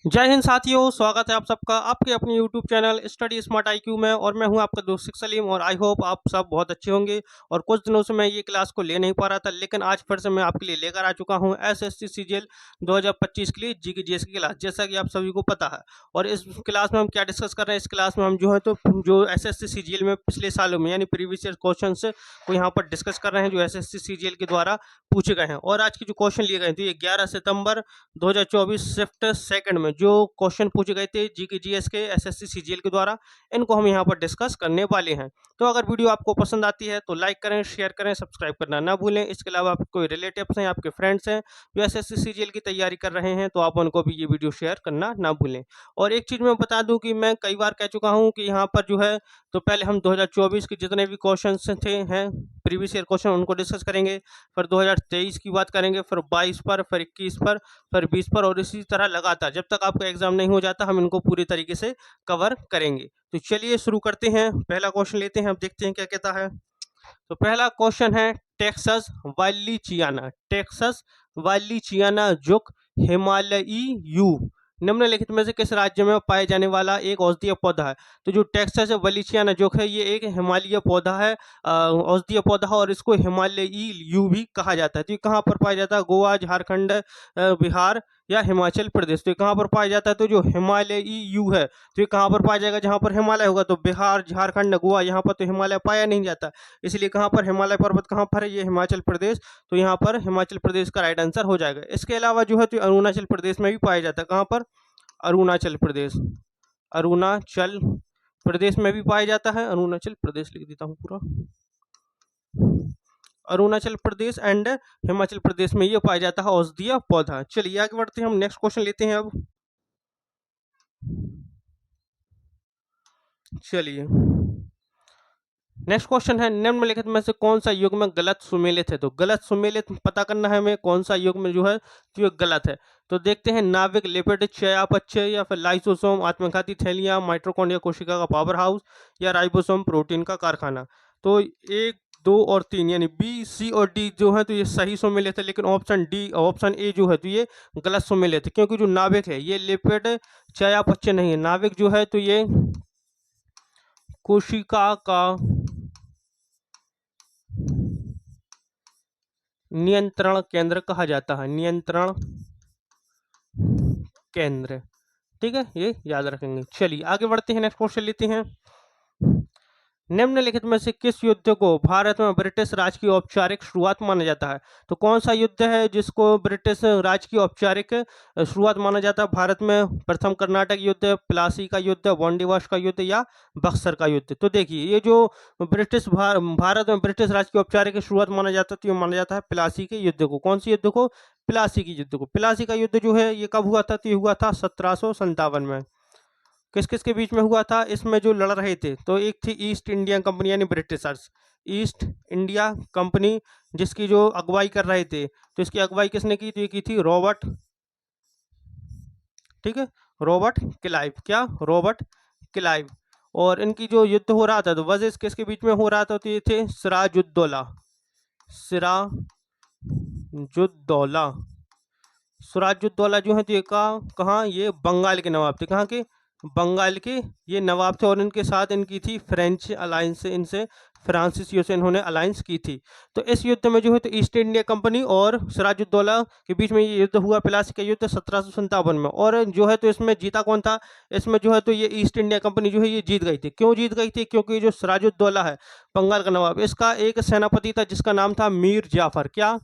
जय हिंद साथियों, स्वागत है आप सबका आपके अपने YouTube channel study smart IQ में। और मैं हूं आपका दोस्त शेख सलीम और आई होप आप सब बहुत अच्छे होंगे। और कुछ दिनों से मैं ये क्लास को ले नहीं पा रहा था, लेकिन आज फिर से मैं आपके लिए लेकर आ चुका हूं SSC CGL 2025 के लिए GK GS की क्लास, जैसा कि आप सभी को पता है। और इस क्लास में हम क्या डिस्कस कर रहे हैं, इस क्लास में हम जो है तो जो SSC CGL में पिछले सालों में यानी प्रीवियस ईयर क्वेश्चन को यहाँ पर डिस्कस कर रहे हैं, जो SSC CGL के द्वारा पूछे गए हैं। और आज के जो क्वेश्चन लिए गए थे, ये 11 सितंबर 2024 शिफ्ट सेकंड में जो क्वेश्चन पूछे गए थे जीके जीएस के SSC CGL के द्वारा, इनको हम यहाँ पर डिस्कस करने वाले हैं। तो अगर वीडियो आपको पसंद आती है तो लाइक करें, शेयर करें, सब्सक्राइब करना ना भूलें। इसके अलावा आप कोई रिलेटिव्स हैं, आपके फ्रेंड्स हैं जो SSC CGL की तैयारी कर रहे हैं, तो आप उनको भी ये वीडियो शेयर करना ना भूलें। और एक चीज़ मैं बता दूं कि मैं कई बार कह चुका हूं कि यहाँ पर जो है तो पहले हम 2024 के जितने भी क्वेश्चन थे हैं प्रीवियस ईयर क्वेश्चन, उनको डिस्कस करेंगे। फिर 2023 की बात करेंगे, फिर 22 पर, फिर 21 पर, फिर 20 पर, और इसी तरह लगातार जब तक आपका एग्जाम नहीं हो जाता हम इनको पूरी तरीके से कवर करेंगे। तो चलिए शुरू करते हैं, पहला क्वेश्चन लेते हैं, अब देखते हैं क्या कहता है। तो पहला क्वेश्चन है टेक्सास वालिचियाना, टेक्सास वालिचियाना जुक हिमालयी यू निम्नलिखित में से किस राज्य में पाए जाने वाला एक औषधीय पौधा है। तो जो टेक्सास वालिचियाना जुक है, ये एक हिमालयी पौधा है, औषधीय पौधा है, और इसको हिमालयी यू भी कहा जाता है। तो ये कहाँ पर पाया जाता है? गोवा, झारखंड, बिहार या हिमाचल प्रदेश। तो ये कहाँ पर पाया जाता है? तो जो हिमालयी यू है तो ये कहाँ पर पाया जाएगा? जहाँ पर हिमालय होगा। तो बिहार, झारखंड, गोवा, यहाँ पर तो हिमालय पाया नहीं जाता, इसलिए कहाँ पर हिमालय पर्वत कहाँ पर है? ये हिमाचल प्रदेश। तो यहाँ पर हिमाचल प्रदेश का राइट आंसर हो जाएगा। इसके अलावा जो है तो अरुणाचल प्रदेश में भी पाया जाता है। कहाँ पर? अरुणाचल प्रदेश, अरुणाचल प्रदेश में भी पाया जाता है। अरुणाचल प्रदेश लिख देता हूँ पूरा, अरुणाचल प्रदेश एंड हिमाचल प्रदेश में ये पाया जाता है औषधीय पौधा। चलिए आगे बढ़ते हैं, हम नेक्स्ट क्वेश्चन लेते हैं अब। चलिए नेक्स्ट क्वेश्चन है, निम्नलिखित में से कौन सा युग्म गलत सुमेलित है? तो गलत सुमेलित पता करना है हमें, कौन सा युग्म जो है तो ये गलत है। तो देखते हैं, नाविक, लिपिड, चयापचय, या फिर लाइसोसोम, आत्मघाती थैलियां, माइटोकॉन्ड्रिया कोशिका का पावर हाउस, या राइबोसोम प्रोटीन का कारखाना। तो 1, 2 और 3 यानी बी, सी और डी जो है तो ये सही सुमेलित है, लेकिन ऑप्शन डी, ऑप्शन ए जो है तो ये गलत सुमेलित है, क्योंकि जो नाविक है ये लिपिड चयापचय नहीं है। नाविक जो है तो ये कोशिका का नियंत्रण केंद्र कहा जाता है, नियंत्रण केंद्र। ठीक है, ये याद रखेंगे। चलिए आगे बढ़ते हैं, नेक्स्ट क्वेश्चन लेते हैं। निम्नलिखित में से किस युद्ध को भारत में ब्रिटिश राज की औपचारिक शुरुआत माना जाता है? तो कौन सा युद्ध है जिसको ब्रिटिश राज की औपचारिक शुरुआत माना जाता है भारत में? प्रथम कर्नाटक युद्ध, प्लासी का युद्ध, वांडीवाश का युद्ध, या बक्सर का युद्ध? तो देखिए, ये जो ब्रिटिश भारत में ब्रिटिश राज की औपचारिक शुरुआत माना जाता है तो ये माना जाता है प्लासी के युद्ध को। कौन सी युद्ध को? प्लासी के युद्ध को। प्लासी का युद्ध जो है ये कब हुआ था? तो ये हुआ था 1757 में। किस किस के बीच में हुआ था? इसमें जो लड़ रहे थे तो एक थी ईस्ट इंडिया कंपनी यानी ब्रिटिशर्स, ईस्ट इंडिया कंपनी, जिसकी जो अगुवाई कर रहे थे, तो इसकी अगुवाई किसने की? तो ये की थी रॉबर्ट, ठीक है, रॉबर्ट क्लाइव। क्या? Robert Clive. और इनकी जो युद्ध हो रहा था तो वजिस किसके बीच में हो रहा था? तो ये थे सिराजुद्दौला, सिराजुद्दौला, सिराजुद्दौला जो है तो ये कहाँ? ये बंगाल के नवाब थे। कहाँ के? बंगाल के ये नवाब थे, और इनके साथ इनकी थी फ्रेंच अलायंस से, इनसे फ्रांसीसियों से इन्होंने अलायंस की थी। तो इस युद्ध में जो है तो ईस्ट इंडिया कंपनी और सिराजुद्दौला के बीच में ये युद्ध हुआ, प्लासी का युद्ध 1757 में। और जो है तो इसमें जीता कौन था? इसमें जो है तो ये ईस्ट इंडिया कंपनी जो है ये जीत गई थी। क्यों जीत गई थी? क्योंकि जो सिराजुद्दौला है बंगाल का नवाब, इसका एक सेनापति था जिसका नाम था मीर जाफर। क्या?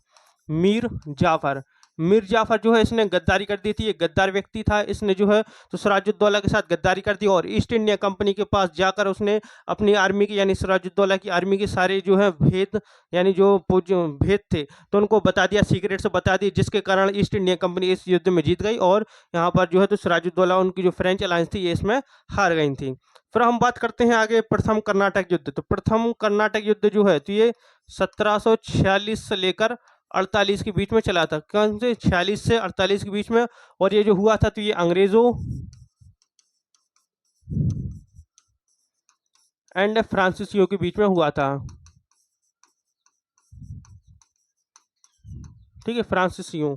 मीर जाफर। मीर जाफर जो है इसने गद्दारी कर दी थी, ये गद्दार व्यक्ति था। इसने जो है तो सिराजुद्दौला के साथ गद्दारी कर दी और ईस्ट इंडिया कंपनी के पास जाकर उसने अपनी आर्मी की यानी सिराजुद्दौला की आर्मी के सारे जो है भेद यानी जो भेद थे तो उनको बता दिया, सीक्रेट से बता दिया, जिसके कारण ईस्ट इंडिया कंपनी इस युद्ध में जीत गई। और यहाँ पर जो है तो सिराजुद्दौला, उनकी जो फ्रेंच अलायंस थी, ये इसमें हार गई थी। फिर हम बात करते हैं आगे प्रथम कर्नाटक युद्ध। तो प्रथम कर्नाटक युद्ध जो है तो ये 1746 से लेकर 48 के बीच में चला था। कौन से? 46 से 48 के बीच में। और ये जो हुआ था तो ये अंग्रेजों एंड फ्रांसीसियों के बीच में हुआ था। ठीक है, फ्रांसीसियों,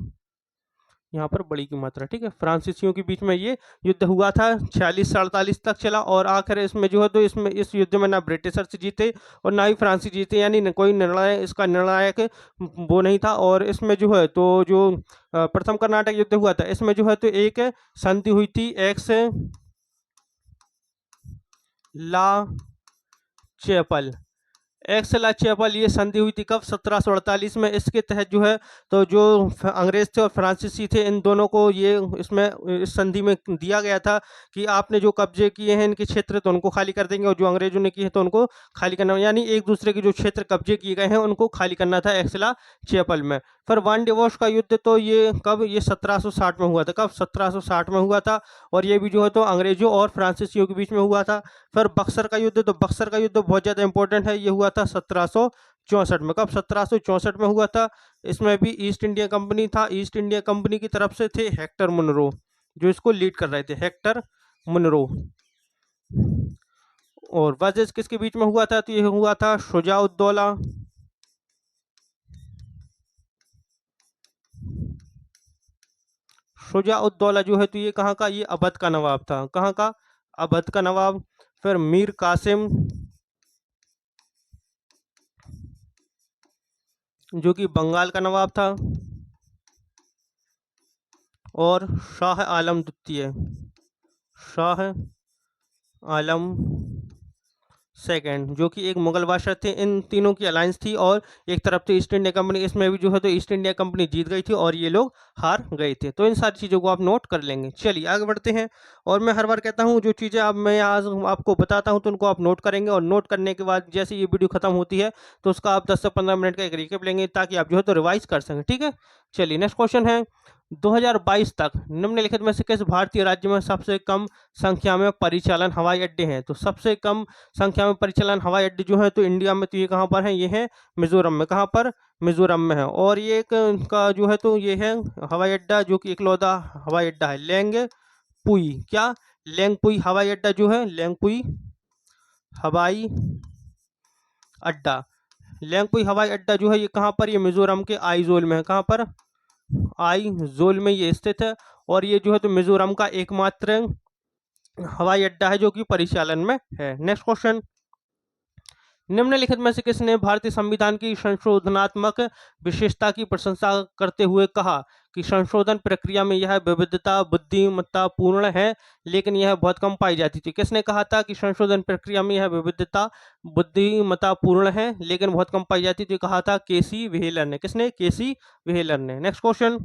यहाँ पर बड़ी की मात्रा, ठीक है। फ्रांसीसियों के बीच में ये युद्ध हुआ था, 46-48 तक चला, और आखिर इसमें जो है तो इसमें इस युद्ध में ना ब्रिटिशर्स जीते और ना ही फ्रांसी जीते, यानी कोई निर्णय इसका निर्णायक वो नहीं था। और इसमें जो है तो जो प्रथम कर्नाटक युद्ध हुआ था, इसमें जो है तो एक संधि हुई थी एक्स ला चैपल, एक्सला चैपल, ये संधि हुई थी कब? 1748 में। इसके तहत जो है तो जो अंग्रेज थे और फ्रांसीसी थे, इन दोनों को ये इसमें इस संधि में दिया गया था कि आपने जो कब्जे किए हैं इनके क्षेत्र तो उनको खाली कर देंगे, और जो अंग्रेजों ने किए हैं तो उनको खाली करना, यानी एक दूसरे के जो क्षेत्र कब्जे किए गए हैं उनको खाली करना था एक्सला चैपल में। फिर वन डिवोर्स का युद्ध तो ये कब? ये 1760 में हुआ था। कब? 1760 में हुआ था, और ये भी जो है तो अंग्रेजों और फ्रांसीसियों के बीच में हुआ था। फिर बक्सर का युद्ध, तो बक्सर का युद्ध बहुत ज़्यादा इंपॉर्टेंट है, ये हुआ था 1764 में। कब? 1764 में हुआ था। इसमें भी ईस्ट इंडिया कंपनी था, ईस्ट इंडिया कंपनी की तरफ से थे हेक्टर मुनरो, जो इसको लीड कर रहे थे, हेक्टर मुनरो। और वर्सेस किसके बीच में हुआ था? तो ये हुआ था शुजाउद्दौला, शुजाउद्दौला जो है तो ये कहाँ का? ये अवध का नवाब था। कहाँ का? अवध का नवाब। फिर मीर कासिम, जो कि बंगाल का नवाब था। और शाह आलम द्वितीय, शाह आलम सेकंड, जो कि एक मुगल बादशाह थे। इन तीनों की अलायंस थी, और एक तरफ थी ईस्ट इंडिया कंपनी, इसमें भी जो है तो ईस्ट इंडिया कंपनी जीत गई थी और ये लोग हार गए थे। तो इन सारी चीज़ों को आप नोट कर लेंगे। चलिए आगे बढ़ते हैं। और मैं हर बार कहता हूँ जो चीज़ें अब मैं आज आपको बताता हूँ तो उनको आप नोट करेंगे, और नोट करने के बाद जैसे ये वीडियो खत्म होती है तो उसका आप 10 से 15 मिनट का एक रिकेप लेंगे, ताकि आप जो है तो रिवाइज कर सकें, ठीक है। चलिए नेक्स्ट क्वेश्चन है, 2022 तक निम्नलिखित में से किस भारतीय राज्य में सबसे कम संख्या में परिचालन हवाई अड्डे हैं? तो सबसे कम संख्या में परिचालन हवाई अड्डे जो है तो इंडिया में, तो ये कहाँ पर है? ये है मिजोरम में। कहाँ पर? मिजोरम में है। और ये एक का जो है तो ये है हवाई अड्डा, जो कि इकलौता हवाई अड्डा है, लेंगपुई। क्या? लेंगपुई हवाई अड्डा जो है, लेंगपुई हवाई अड्डा, लेंगपुई हवाई अड्डा जो है ये कहाँ पर? ये मिजोरम के आइजोल में है। कहाँ पर? आइजोल में ये स्थित है, और ये जो है तो मिजोरम का एकमात्र हवाई अड्डा है जो कि परिचालन में है। नेक्स्ट क्वेश्चन, निम्नलिखित में से किसने भारतीय संविधान की संशोधनात्मक विशेषता की प्रशंसा करते हुए कहा कि संशोधन प्रक्रिया में यह विविधता बुद्धिमत्तापूर्ण है, लेकिन यह बहुत कम पाई जाती थी? किसने कहा था कि संशोधन प्रक्रिया में यह विविधता बुद्धिमत्तापूर्ण है लेकिन बहुत कम पाई जाती थी? कहा था केसी व्हीलर ने। किसने? केसी व्हीलर ने। नेक्स्ट क्वेश्चन,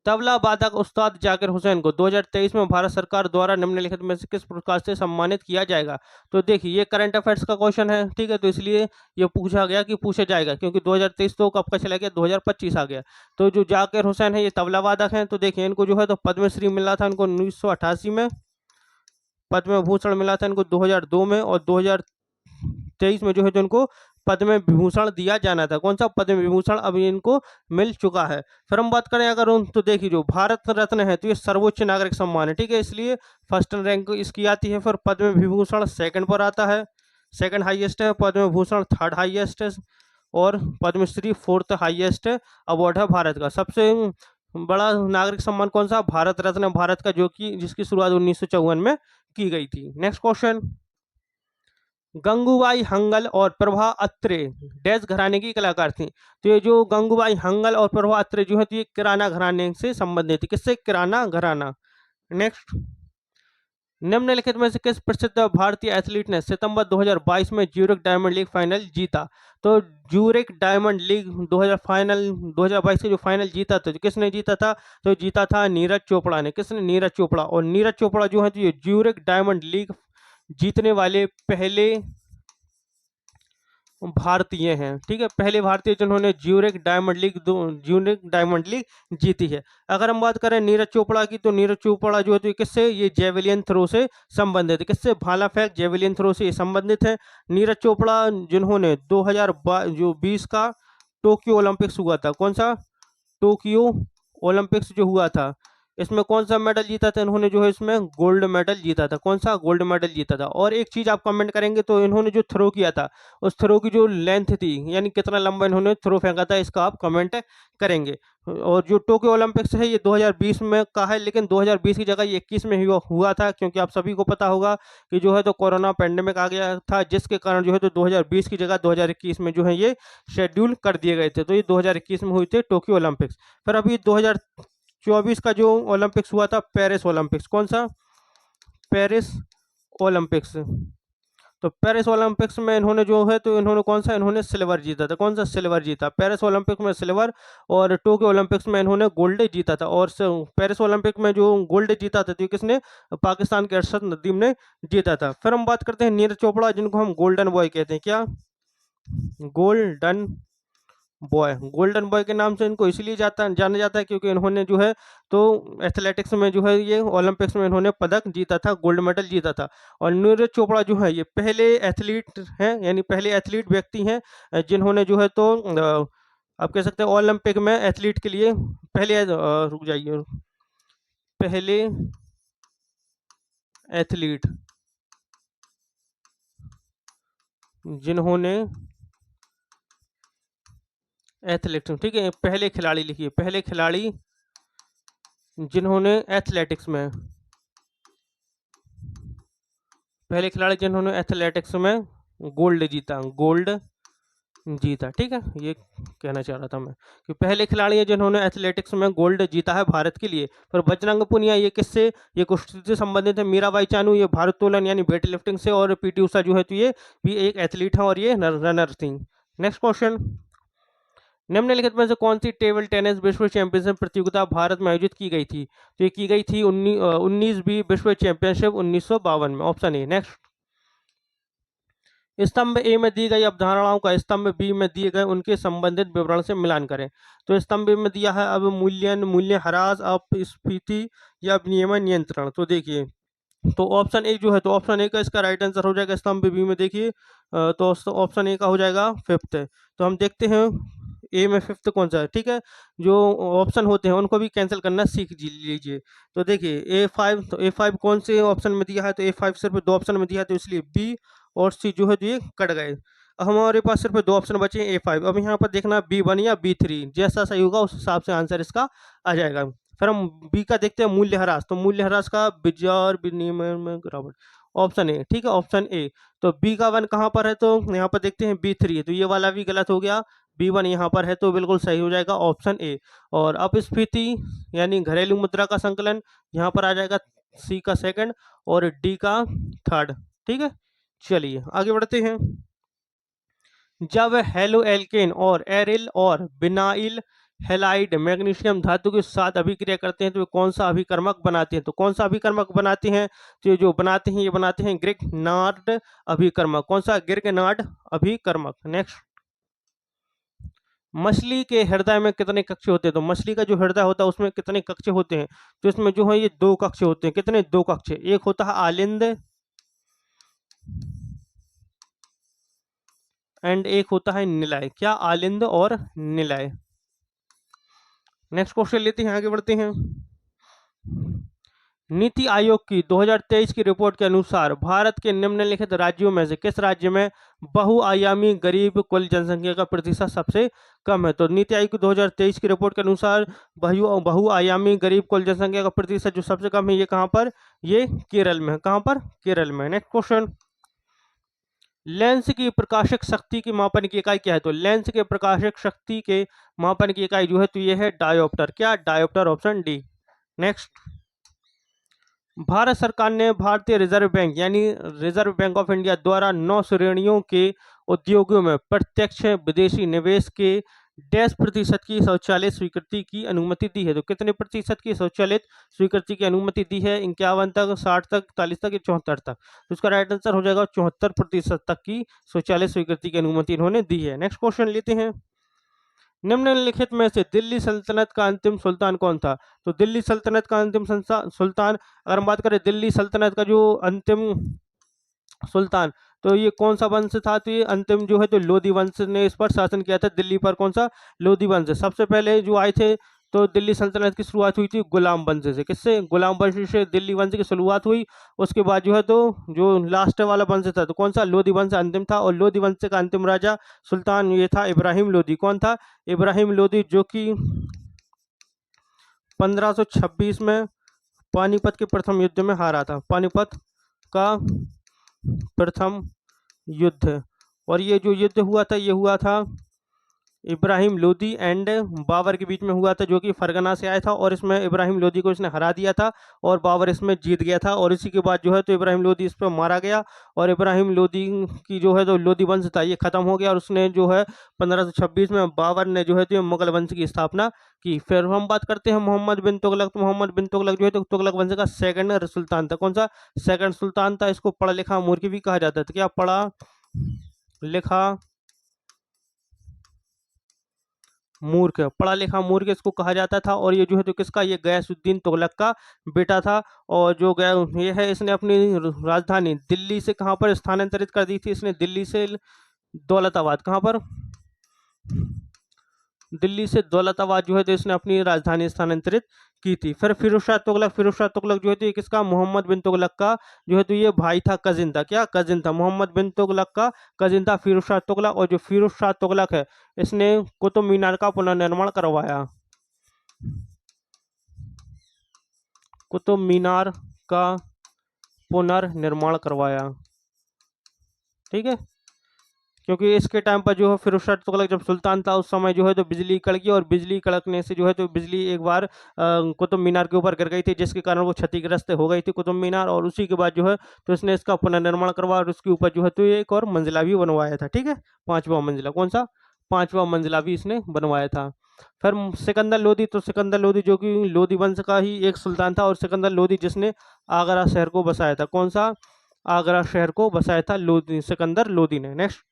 तबला वादक उस्ताद जाकिर हुसैन को 2023 में भारत सरकार द्वारा निम्नलिखित में से किस पुरस्कार से सम्मानित किया जाएगा? तो देखिए ये करंट अफेयर्स का क्वेश्चन है, ठीक है, तो इसलिए ये पूछा गया कि पूछा जाएगा, क्योंकि 2023 तो कब का चला गया, 2025 आ गया। तो जो जाकिर हुसैन है ये तबला वादक हैं, तो देखिए इनको जो है तो पद्मश्री मिला था इनको 1988 में, पद्म भूषण मिला था इनको 2002 में, और 2023 में जो है तो इनको पद्म विभूषण दिया जाना था। कौन सा? पद्म विभूषण अभी इनको मिल चुका है। फिर हम बात करें अगर तो देखिए जो भारत रत्न है तो ये सर्वोच्च नागरिक सम्मान है, ठीक है, इसलिए फर्स्ट रैंक इसकी आती है। फिर पद्म विभूषण सेकंड पर आता है, सेकंड हाईएस्ट है, पद्म विभूषण थर्ड हाईएस्ट है, और पद्मश्री फोर्थ हाईएस्ट अवार्ड है भारत का। सबसे बड़ा नागरिक सम्मान कौन सा? भारत रत्न भारत का, जो कि जिसकी शुरुआत 1954 में की गई थी। नेक्स्ट क्वेश्चन, गंगूबाई हंगल और प्रभा अत्रे डैश घराने की कलाकार थी? तो ये जो गंगूबाई हंगल और प्रभा अत्रे जो है तो ये किराना घराने से संबंधित थी। किससे? किराना घराना। नेक्स्ट, निम्नलिखित में से किस प्रसिद्ध भारतीय एथलीट ने सितंबर 2022 में ज्यूरिक डायमंड लीग फाइनल जीता? तो ज्यूरिक डायमंड लीग 2022 का जो फाइनल जीता था, तो किसने जीता था? तो जीता था नीरज चोपड़ा ने। किसने? नीरज चोपड़ा। और नीरज चोपड़ा जो है तो ये ज्यूरिक डायमंड लीग जीतने वाले पहले भारतीय हैं, ठीक है, पहले भारतीय जिन्होंने ज्यूरिक डायमंड लीग जीती है। अगर हम बात करें नीरज चोपड़ा की, तो नीरज चोपड़ा जो है तो किससे? ये जेवलियन थ्रो से संबंधित है। किससे? भाला फेंक जेवलियन थ्रो से ये संबंधित है। नीरज चोपड़ा जिन्होंने 2020 का टोक्यो ओलंपिक्स हुआ था, कौन सा? टोक्यो ओलंपिक्स जो हुआ था, इसमें कौन सा मेडल जीता था इन्होंने, जो है इसमें गोल्ड मेडल जीता था। कौन सा? गोल्ड मेडल जीता था। और एक चीज आप कमेंट करेंगे तो इन्होंने जो थ्रो किया था उस थ्रो की जो लेंथ थी, यानी कितना लंबा इन्होंने थ्रो फेंका था, इसका आप कमेंट करेंगे। और जो टोक्यो ओलंपिक्स है ये 2020 में का है, लेकिन 2020 की जगह ये 21 में हुआ था, क्योंकि आप सभी को पता होगा कि जो है तो कोरोना पैंडेमिक आ गया था, जिसके कारण जो है तो 2020 की जगह 2021 में जो है ये शेड्यूल कर दिए गए थे। तो ये 2021 में हुई थी टोक्यो ओलंपिक्स। फिर अभी 2024 का जो ओलंपिक्स हुआ था, पेरिस ओलंपिक्स। कौन सा? Paris Olympics. तो पेरिस ओलंपिक्स में इन्होंने जो है तो इन्होंने कौन सा, इन्होंने सिल्वर जीता था। कौन सा? सिल्वर जीता। पेरिस ओलंपिक में सिल्वर, और टोक्यो ओलंपिक्स में इन्होंने गोल्ड जीता था। और पेरिस ओलंपिक में जो गोल्ड जीता था तो किसने? पाकिस्तान के अरशद नदीम ने जीता था। फिर हम बात करते हैं नीरज चोपड़ा, जिनको हम गोल्डन बॉय कहते हैं। क्या? Golden boy. गोल्डन बॉय के नाम से इनको इसलिए जाना जाता है क्योंकि इन्होंने जो है तो एथलेटिक्स में जो है ये ओलंपिक्स में इन्होंने पदक जीता था, गोल्ड मेडल जीता था। और नीरज चोपड़ा जो है ये पहले एथलीट हैं, यानी पहले एथलीट व्यक्ति हैं जिन्होंने जो है तो आप कह सकते हैं ओलंपिक में एथलीट के लिए पहले रुक जाइए, पहले एथलीट जिन्होंने एथलेटिक्स, ठीक है, पहले खिलाड़ी लिखिए, पहले खिलाड़ी जिन्होंने एथलेटिक्स में, पहले खिलाड़ी जिन्होंने एथलेटिक्स में गोल्ड जीता, गोल्ड जीता। ठीक है, ये कहना चाह रहा था मैं कि पहले खिलाड़ी हैं जिन्होंने एथलेटिक्स में गोल्ड जीता है भारत के लिए। पर बजरंग पुनिया ये किससे? ये कुश्ती से संबंधित है। मीराबाई चानू ये भारोत्तोलन यानी वेट लिफ्टिंग से, और पीटी उषा जो है तो ये भी एक एथलीट है और ये रनर थी। नेक्स्ट क्वेश्चन, निम्नलिखित में से कौन सी टेबल टेनिस विश्व चैंपियनशिप प्रतियोगिता भारत में आयोजित की गई थी? तो ये की गई थी 19वीं विश्व चैंपियनशिप 1952 में। Option A. नेक्स्ट, स्तंभ ए में दी गई अवधारणाओं का स्तंभ बी में दिए गए उनके संबंधित विवरण से मिलान करें। तो स्तंभ ए में दिया है अवमूल्यन, मूल्य ह्रास, अपस्फीति या विनिमय नियंत्रण। तो देखिए, तो ऑप्शन ए जो है तो ऑप्शन ए का इसका राइट आंसर हो जाएगा। स्तंभ बी में देखिए तो ऑप्शन ए का हो जाएगा फिफ्थ। तो हम देखते हैं ए में फिफ्थ कौन सा है। ठीक है, जो ऑप्शन होते हैं उनको भी कैंसिल करना सीख लीजिए। तो देखिए A5, तो A5 कौन से ऑप्शन में दिया है? तो A5 सिर्फ दो ऑप्शन में दिया है, तो इसलिए बी और सी जो है तो ये कट गए। अब हमारे पास सिर्फ दो ऑप्शन बचे हैं A5। अब यहाँ पर देखना B1 या B3, जैसा सही होगा उस हिसाब से आंसर इसका आ जाएगा। फिर हम बी का देखते हैं मूल्यह्रास। तो मूल्यह्रास का बाजार विनिमय में गिरावट, ऑप्शन ए। ठीक है, ऑप्शन ए। तो बी का 1 कहाँ पर है? तो यहाँ पर देखते हैं B3, तो ये वाला भी गलत हो गया। B1 यहाँ पर है तो बिल्कुल सही हो जाएगा ऑप्शन ए। और अपस्फीति यानी घरेलू मुद्रा का संकलन, यहाँ पर आ जाएगा सी का सेकंड और डी का थर्ड। ठीक है, चलिए आगे बढ़ते हैं। जब हेलो एल्केन और एरिल और बिनाइल हेलाइड मैग्नीशियम धातु के साथ अभिक्रिया करते हैं तो वे कौन सा अभिकर्मक बनाते हैं? तो कौन सा अभिकर्मक बनाते हैं? तो ये जो बनाते हैं ये बनाते हैं ग्रिग्नार्ड अभिकर्मक। कौन सा? ग्रिग्नार्ड अभिकर्मक। नेक्स्ट, मछली के हृदय में कितने कक्ष होते हैं? तो मछली का जो हृदय होता है उसमें कितने कक्ष होते हैं? तो इसमें जो है ये 2 कक्ष होते हैं। कितने? 2 कक्ष। एक होता है आलिंद एंड एक होता है निलय। क्या? आलिंद और निलय। नेक्स्ट क्वेश्चन लेते हैं, आगे बढ़ते हैं। नीति आयोग की 2023 की रिपोर्ट के अनुसार भारत के निम्नलिखित राज्यों में से किस राज्य में बहुआयामी गरीब कुल जनसंख्या का प्रतिशत सबसे कम है? तो नीति आयोग की 2023 की रिपोर्ट के अनुसार बहुआयामी गरीब कुल जनसंख्या का प्रतिशत जो सबसे कम है ये कहाँ पर? ये केरल में। कहाँ पर? केरल में। नेक्स्ट क्वेश्चन, लेंस की प्रकाशक शक्ति की मापन की इकाई क्या है? तो लेंस के प्रकाशक शक्ति के मापन की इकाई जो है तो ये है डायोप्टर। क्या? Dioptre, option D. Next, Bharat सरकार ने भारतीय रिजर्व बैंक यानी रिजर्व बैंक ऑफ इंडिया द्वारा 9 श्रेणियों के उद्योगों में प्रत्यक्ष विदेशी निवेश के डैश प्रतिशत की शौचालय स्वीकृति की अनुमति दी है? तो कितने प्रतिशत की शौचालय स्वीकृति की अनुमति दी है? 51 तक, 60 तक, 40 तक या 74 तक? तो इसका राइट आंसर हो जाएगा 74% तक की शौचालय स्वीकृति की अनुमति इन्होंने दी है। नेक्स्ट क्वेश्चन लेते हैं। निम्नलिखित में से दिल्ली सल्तनत का अंतिम सुल्तान कौन था? तो दिल्ली सल्तनत का अंतिम सुल्तान, अगर हम बात करें दिल्ली सल्तनत का जो अंतिम सुल्तान, तो ये कौन सा वंश था? तो ये अंतिम जो है तो लोधी वंश ने इस पर शासन किया था दिल्ली पर। कौन सा? लोधी वंश। सबसे पहले जो आए थे तो दिल्ली सल्तनत की शुरुआत हुई थी गुलाम वंश से। किससे? गुलाम वंश से दिल्ली वंश की शुरुआत हुई। उसके बाद जो है तो जो लास्ट वाला वंश था तो कौन सा? लोधी वंश अंतिम था। और लोधी वंश का अंतिम राजा सुल्तान ये था इब्राहिम लोधी। कौन था? इब्राहिम लोधी, जो कि 1526 में पानीपत के प्रथम युद्ध में हारा था। पानीपत का प्रथम युद्ध। और ये जो युद्ध हुआ था ये हुआ था इब्राहिम लोदी एंड बाबर के बीच में हुआ था, जो कि फरगना से आया था। और इसमें इब्राहिम लोदी को इसने हरा दिया था और बाबर इसमें जीत गया था। और इसी के बाद जो है तो इब्राहिम लोदी इस पर मारा गया और इब्राहिम लोदी की जो है तो लोदी वंश था ये खत्म हो गया। और उसने जो है 1526 में बाबर ने जो है तो मुगल वंश की स्थापना की। फिर हम बात करते हैं मोहम्मद बिन तुगलक। तो मोहम्मद बिन तुगलक जो है तो तुगलक वंश का सेकंड सुल्तान था। कौन सा? सेकंड सुल्तान था। इसको पढ़ा लिखा मूर्ख भी कहा जाता था। क्या? पढ़ा लिखा मूर्ख। पढ़ा लिखा मूर्ख इसको कहा जाता था। और ये जो है तो किसका? ये गयासुद्दीन तुगलक का बेटा था। और जो गया ये है इसने अपनी राजधानी दिल्ली से कहाँ पर स्थानांतरित कर दी थी? इसने दिल्ली से दौलताबाद। कहाँ पर? दिल्ली से दौलताबाद जो है तो इसने अपनी राजधानी स्थानांतरित की थी। फिर फिरोज शाह तुगलक। फिरोज शाह तुगलक जो है तो ये किसका? मोहम्मद बिन तुगलक का जो है तो ये भाई था, कजिन था। क्या? कजिन था। मोहम्मद बिन तुगलक का कजिन था फिरोज शाह तुगलक। और जो फिरोज शाह तुगलक है इसने कुतुब मीनार का पुनर्निर्माण करवाया। कुतुब मीनार का पुनर्निर्माण करवाया। ठीक है, क्योंकि इसके टाइम पर जो है फिरोज शाह तुगलक जब सुल्तान था उस समय जो है तो बिजली कड़की और बिजली कड़कने से जो है तो बिजली एक बार कुतुब मीनार के ऊपर गिर गई थी, जिसके कारण वो क्षतिग्रस्त हो गई थी कुतुब मीनार। और उसी के बाद जो है तो इसने इसका पुनर्निर्माण करवाया और उसके ऊपर जो है तो एक और मंजिला भी बनवाया था। ठीक है, पांचवा मंजिला। कौन सा? पांचवा मंजिला भी इसने बनवाया था। फिर सिकंदर लोदी। तो सिकंदर लोदी जो कि लोदी वंश का ही एक सुल्तान था। और सिकंदर लोदी जिसने आगरा शहर को बसाया था। कौन सा? आगरा शहर को बसाया था लोदी, सिकंदर लोदी ने। नेक्स्ट,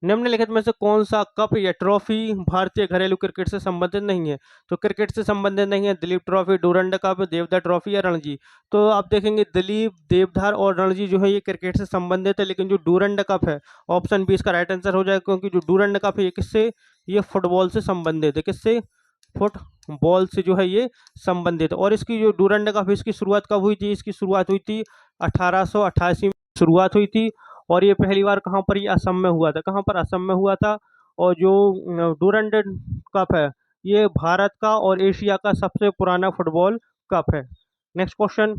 निम्नलिखित में से कौन सा कप या ट्रॉफी भारतीय घरेलू क्रिकेट से संबंधित नहीं है? तो क्रिकेट से संबंधित नहीं है। Dilip Trophy, Durand Cup, Deodhar Trophy या रणजी। तो आप देखेंगे दिलीप, देवधर और रणजी जो है ये क्रिकेट से संबंधित है। लेकिन जो डूरंड कप है ऑप्शन बी इसका राइट आंसर हो जाएगा, क्योंकि जो डूरंड कप है ये किससे? ये फुटबॉल से संबंधित है। किससे? फुटबॉल से जो है ये संबंधित है। और इसकी जो डूरंड कप है इसकी शुरुआत कब हुई थी? इसकी शुरुआत हुई थी 1888 में शुरुआत हुई थी। और ये पहली बार कहाँ पर? ये असम में हुआ था। कहाँ पर? असम में हुआ था। और जो डूरंड कप है ये भारत का और एशिया का सबसे पुराना फुटबॉल कप है। नेक्स्ट क्वेश्चन,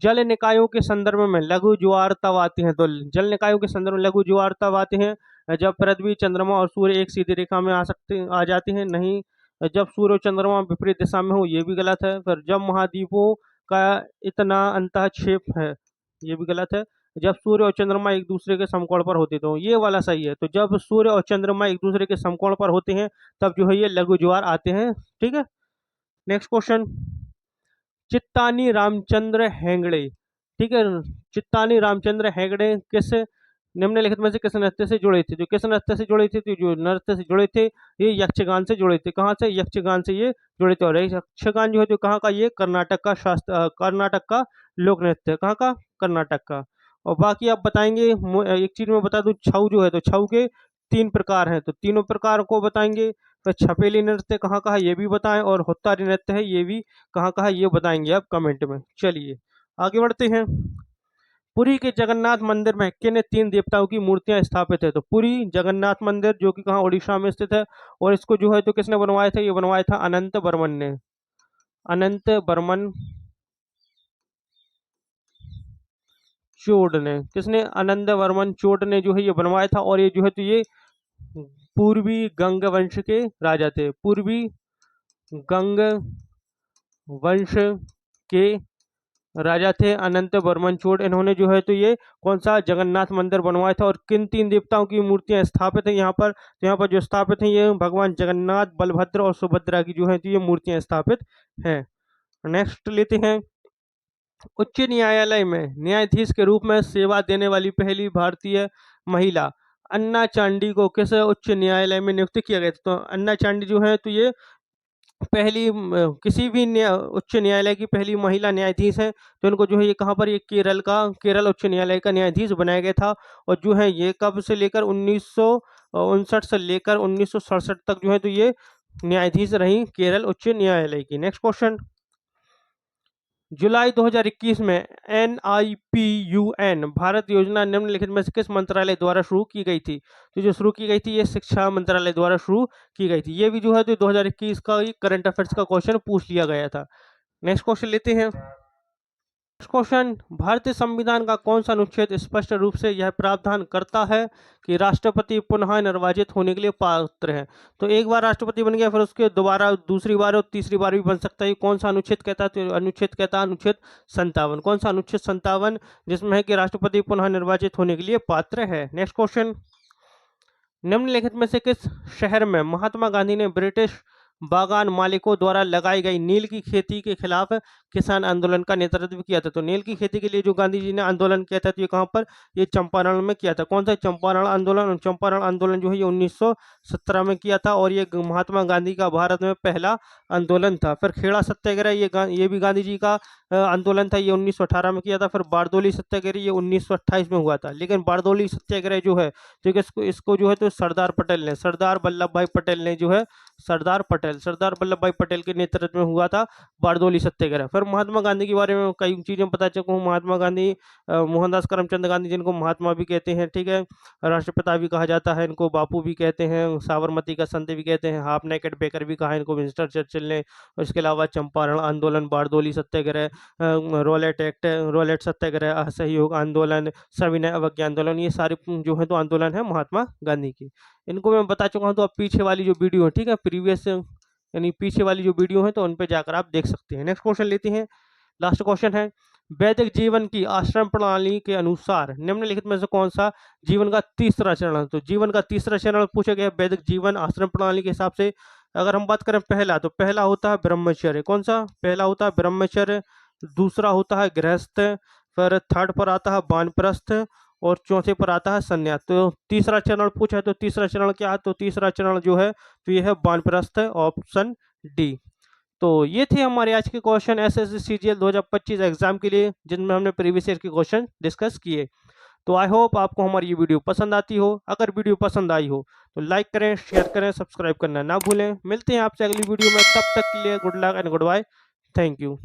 जल निकायों के संदर्भ में लघु ज्वार तब आते हैं? तो जल निकायों के संदर्भ में लघु ज्वार तब आते हैं जब पृथ्वी, चंद्रमा और सूर्य एक सीधी रेखा में आ जाते हैं। नहीं, जब सूर्य और चंद्रमा विपरीत दिशा में हो, ये भी गलत है। फिर जब महाद्वीपों का इतना अंतःक्षेप है, ये भी गलत है। जब सूर्य और चंद्रमा एक दूसरे के समकोण पर होते, तो ये वाला सही है। तो जब सूर्य और चंद्रमा एक दूसरे के समकोण पर होते हैं तब जो है ये लघु ज्वार आते हैं। ठीक है, नेक्स्ट क्वेश्चन, चित्तानी रामचंद्र हेगड़े। ठीक है, चित्तानी रामचंद्र हेगड़े किस निम्नलिखित में से किस नृत्य से जुड़े थे? जो किस नृत्य से जुड़े थे? तो जो नृत्य से जुड़े थे ये यक्षगान से जुड़े थे। कहाँ से? यक्षगान से ये जुड़े थे। और यक्षगान जो है तो कहाँ का? ये कर्नाटक का कर्नाटक का लोक नृत्य है। कहाँ का? कर्नाटक का। और बाकी आप बताएंगे। एक चीज मैं बता दूं, छऊ जो है तो छऊ के 3 प्रकार हैं, तो तीनों प्रकार को बताएंगे। तो छपेली नृत्य कहाँ का है ये भी बताएं, और होत्तारी नृत्य है ये भी कहाँ का है ये बताएंगे आप कमेंट में। चलिए आगे बढ़ते हैं। पुरी के जगन्नाथ मंदिर में किन 3 देवताओं की मूर्तियां स्थापित है? तो पुरी जगन्नाथ मंदिर जो कि कहाँ? उड़ीसा में स्थित है। और इसको जो है तो किसने बनवाया था? ये बनवाया था अनंत बर्मन ने। अनंत बर्मन चोड ने। किसने? अनंत वर्मन चोट ने जो है ये बनवाया था। और ये जो है तो ये पूर्वी गंग वंश के राजा थे। पूर्वी गंग वंश के राजा थे अनंत वर्मन चोट। इन्होंने जो है तो ये कौन सा? जगन्नाथ मंदिर बनवाया था। और किन 3 देवताओं की मूर्तियां स्थापित है यहाँ पर? तो यहाँ पर जो स्थापित है ये भगवान जगन्नाथ, बलभद्र और सुभद्रा की जो है तो ये मूर्तियां स्थापित हैं। नेक्स्ट लेते हैं, उच्च न्यायालय में न्यायाधीश के रूप में सेवा देने वाली पहली भारतीय महिला अन्ना चांडी को किस उच्च न्यायालय में नियुक्त किया गया था? तो अन्ना चांडी जो है तो ये पहली किसी भी उच्च न्यायालय की पहली महिला न्यायाधीश है। तो इनको जो है ये कहाँ पर? ये केरल उच्च न्यायालय का न्यायाधीश बनाया गया था। और जो है ये कब से लेकर 1900 1959 से लेकर 1967 तक जो है तो ये न्यायाधीश रही केरल उच्च न्यायालय की। नेक्स्ट क्वेश्चन, जुलाई 2021 में NIPUN भारत योजना निम्नलिखित में से किस मंत्रालय द्वारा शुरू की गई थी? तो जो शुरू की गई थी ये शिक्षा मंत्रालय द्वारा शुरू की गई थी। ये भी जो है तो 2021 का करंट अफेयर्स का क्वेश्चन पूछ लिया गया था। नेक्स्ट क्वेश्चन लेते हैं। क्वेश्चन, भारतीय संविधान का कौन सा अनुच्छेद स्पष्ट रूप से यह प्रावधान करता है कि राष्ट्रपति पुनः निर्वाचित होने के लिए पात्र है? तो एक बार राष्ट्रपति बन गया फिर उसके दोबारा दूसरी बार और तीसरी बार भी बन सकता है। कौन सा अनुच्छेद कहता है? तो अनुच्छेद कहता है अनुच्छेद 57। कौन सा अनुच्छेद 57 जिसमें है कि राष्ट्रपति पुनः निर्वाचित होने के लिए पात्र है। नेक्स्ट क्वेश्चन, निम्नलिखित में से किस शहर में महात्मा गांधी ने ब्रिटिश बागान मालिकों द्वारा लगाई गई नील की खेती के खिलाफ किसान आंदोलन का नेतृत्व किया था? तो नील की खेती के लिए जो गांधी जी ने आंदोलन किया था तो ये कहाँ पर? ये चंपारण में किया था। कौन सा? चंपारण आंदोलन। चंपारण आंदोलन जो है ये 1917 में किया था और ये महात्मा गांधी का भारत में पहला आंदोलन था। फिर खेड़ा सत्याग्रह ये भी गांधी जी का आंदोलन था, ये 1918 में किया था। फिर बारदोली सत्याग्रह ये 1928 में हुआ था। लेकिन बारदोली सत्याग्रह जो है तो इसको जो है तो सरदार वल्लभ भाई पटेल ने जो है सरदार वल्लभ भाई पटेल के नेतृत्व में हुआ था बारदोली सत्याग्रह। फिर महात्मा गांधी के बारे में कई चीजें पता चलूँ। महात्मा गांधी मोहनदास करमचंद गांधी जिनको महात्मा भी कहते हैं, ठीक है, राष्ट्रपिता भी कहा जाता है इनको, बापू भी कहते हैं, साबरमती का संत भी कहते हैं, हाफ नेकेड बेकर भी कहा इनको विंस्टन चर्चिल ने। और इसके अलावा चंपारण आंदोलन, बारदोली सत्याग्रह, रोलेट सत्याग्रह, असहयोग आंदोलन, सविनय अवज्ञा आंदोलन, ये सारे जो है तो आंदोलन है महात्मा गांधी की। इनको मैं बता चुका हूँ। तो अब पीछे वाली जो वीडियो है, ठीक है, प्रीवियस यानी पीछे वाली जो वीडियो है तो उन पे जाकर आप देख सकते हैं। नेक्स्ट क्वेश्चन लेते हैं। लास्ट क्वेश्चन है, वैदिक जीवन की आश्रम प्रणाली के अनुसार निम्नलिखित में से कौन सा जीवन का तीसरा चरण? तो जीवन का तीसरा चरण पूछा गया वैदिक जीवन आश्रम प्रणाली के हिसाब से। अगर हम बात करें पहला, तो पहला होता है ब्रह्मचर्य। कौन सा? पहला होता है ब्रह्मचर्य। दूसरा होता है गृहस्थ। फिर थर्ड पर आता है वानप्रस्थ और चौथे पर आता है संन्यास। तो तीसरा चरण पूछा है तो तीसरा चरण क्या है? तो तीसरा चरण जो है तो ये है वानप्रस्थ, ऑप्शन डी। तो ये थे हमारे आज के क्वेश्चन एसएससी सीजीएल 2025 एग्जाम के लिए, जिनमें हमने प्रीवियस ईयर के क्वेश्चन डिस्कस किए। तो आई होप आपको हमारी ये वीडियो पसंद आती हो। अगर वीडियो पसंद आई हो तो लाइक करें, शेयर करें, सब्सक्राइब करना ना भूलें। मिलते हैं आपसे अगली वीडियो में, तब तक के लिए good luck and goodbye. Thank you.